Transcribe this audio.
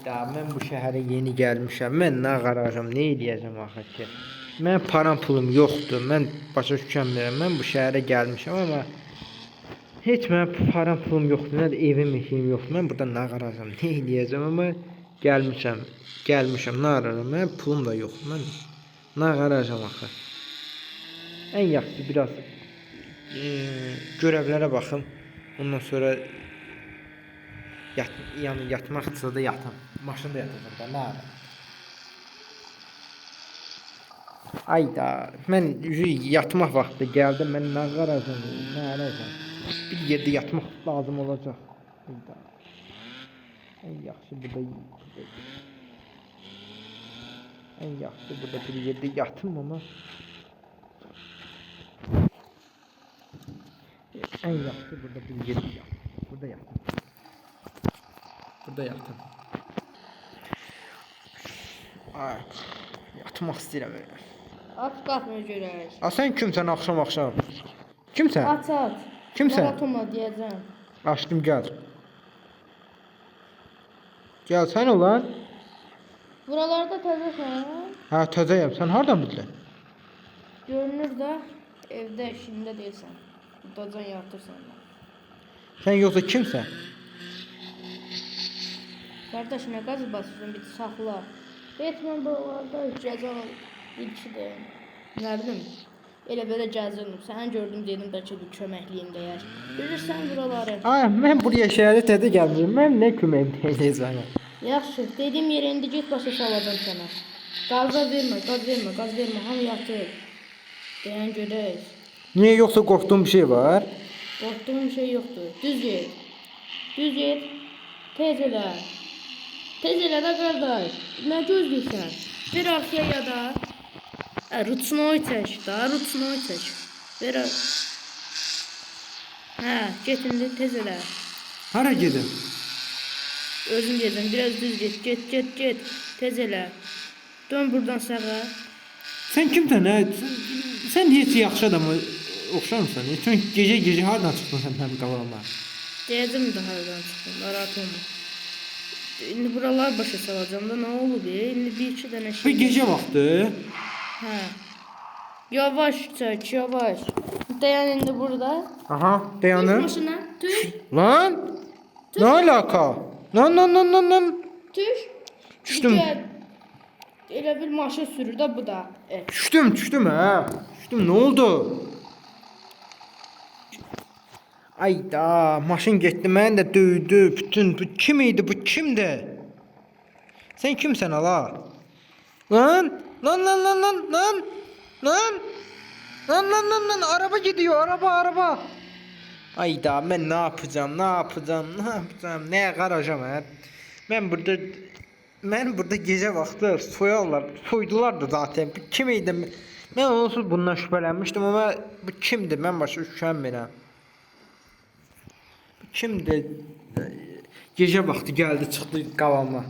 Ayda, mən bu şəhərə yeni gəlmişəm. Mən nə qararım, nə edəcəm axı ki? Mən param pulum yoxdur. Mən başa düşmürəm. Mən bu şəhərə gəlmişəm amma heç mənim param pulum yoxdur. Nə də evim, işim yoxdur. Mən burada nə qararım, nə edəcəm amma gəlmişəm. Gəlmişəm, nə qararım? Mənim pulum da yoxdur. Mən nə qararım axı? Ən yaxşısı biraz görevlərə baxım. Ondan sonra yəni yatmaqsa da yatım. Maşında yatacağım da, nə ara? Ayda, mən yatmaq vaxtı gəldi. Mən nə qaracam, nə arayacam? Bir yerdə yatmaq lazım olacaq. Ayda. Ən yaxşı burada. Ən yaxşı burada bir yerdə yatım amma. En yaxşı burada bir yerdə yatım. Burada yatım. Burada yatım. Ay, yatmaq istəyirəm elə. At qapını görək. Sən kimsən axşam? Kimsən? At. Kimsən? Atma deyəcəm. Açdım, gəl. Gəl, sən olan? Buralarda təzəsən? Hə, təzəyəm. Sən hardan bildin? Görünür də evdə işində deyilsən. Buradacan yatırsan. Sən yoxsa kimsən? Qardaş, nə qazı basırsan, bir saxla. Etmən buralarda cəza ilki də. Nə bilim, elə belə gəzirdim. Səni gördüm, dedim bəlkə bir köməkliyim deyər. Bilirsən buraları. Ay, mən buraya şəhərə təzə gəlmişəm. Mən nə köməyim deyəcəm. Yaxşı, dediyim yerə indi get başa salacam sənə. Qaz vermə, hamı yatır. Deyən görək. Niyə yoxsa qorxduğum bir şey var? Qorxduğum bir şey yoxdur. Düz get. Tez elə. Tez elə də qardaş. Nə gözləyirsən? Bir arxaya ya da. Rutinoy çək. Ver. Hə, get indi tez elə. Hara gedim? Özün gedin, biraz düz get. Tez elə. Dön buradan sağa. Sən kimsən? Sən heç yaxşı adamı oxşamırsan. Çünki gecə hardan çıxdın sən mənim qabağıma? Deyəcəm də haradan çıxdın, narahat olma. İndi buralar başa salacağım da nə olub? İndi bir-iki dənə şey. Bu gecə vaxtı? Hə. Yavaş çək, yavaş. Dayan indi burada. Aha, dayanır. Düş maşına, düş. Lan! Ne alaka? Lan. Düş. Düşdüm. Elə bir maşın sürür də bu da. Düşdüm ha. Düşdüm, ne oldu? Ayda, maşın getdi, məni də döydü. Bütün bu kim idi, bu kimdi? Sen kimsən ala? Lan, araba gidiyor, araba. Ayda, mən nə yapacağım, nəyə qaracam hə? Mən burada gecə vaxtı soydular da zaten. Bu kim idi? Mən onsuz bundan şübhələnmişdim ama bu kimdir? Mən başa düşmürəm. Bu kimdir? Gecə vaxtı gəldi, çıxdı qabağıma.